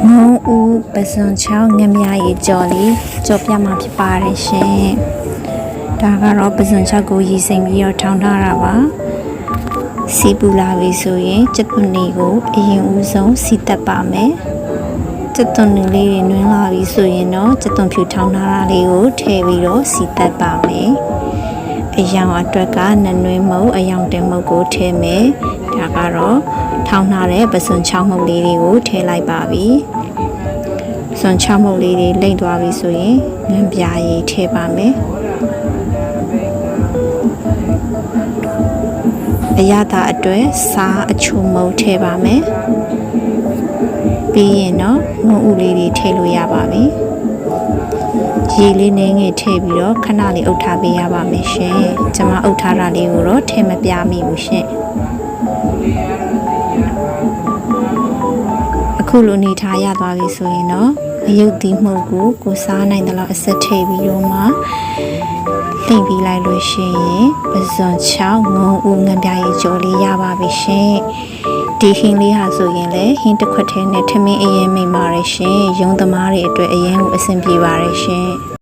ငုံဦးပစွန်ချောင်းငမြရေကြော်လေးကြော်ပြမှာဖြစ်ပါတယ်ရှင်ဒါကတော့ပစွန်ချောင်းကိုရည်စိမ်ပြီးတော့ထောင်ထားတာပါစီပူလာပြီဆိုရင်ကျက်သွန်လေးကိုအရင်ဦးဆုံးစီတက်ပါမယ်ကျက်သွန်လေးတွေနွင်းလာပြီဆိုရင်တော့ကျက်သွန်ဖြူထောင်ထားတာလေးကိုထည့်ပြီးတော့စီတက်ပါမယ်အယောင်အတွက်ကနနွေးမုတ်အယောင်တင်မုတ်ကိုထည့်မယ်ဒါကတော့ထောင်းထားတဲ့ပစွန်ချောင်းမုတ်လေးတွေကိုထည့်လိုက်ပါပြီစွန်ချောင်းမုတ်လေးတွေလိမ့်သွားပြီဆိုရင်ငန်းပြားရည်ထည့်ပါမယ်အရသာအတွက်စားအချိုမုတ်ထည့်ပါမယ်ပြီးရင်တော့ငုံဥလေးတွေထည့်လို့ရပါပြီရေလေးနည်းငယ်ထည့်ပြီးတော့ခဏလေးအုပ်ထားပေးရပါမယ်ရှင်ကျွန်မအုပ်ထားတာလေးကိုတော့ထည့်မပြမိဘူးရှင်အခုလိုနေထားရသွားပြီဆိုရင်တော့အယုတ်သီးမှုတ်ကိုစားနိုင်တယ်လို့အဆက်ထည့်ပြီးတော့မှလိမ့်ပြီးလိုက်လို့ရှိရင်ပစွန်ချောင်းငုံဦးငန်းပြားရေကြော်လေးရပါပြီရှင်ဒီဟင်းလေးဟာဆိုရင်လည်းဟင်းတစ်ခွက်ထဲနဲ့ထမင်းအရင်မိန်ပါတယ်ရှင်ရုံသမားတွေအတွက်အရင်ကိုအဆင်ပြေပါတယ်ရှင်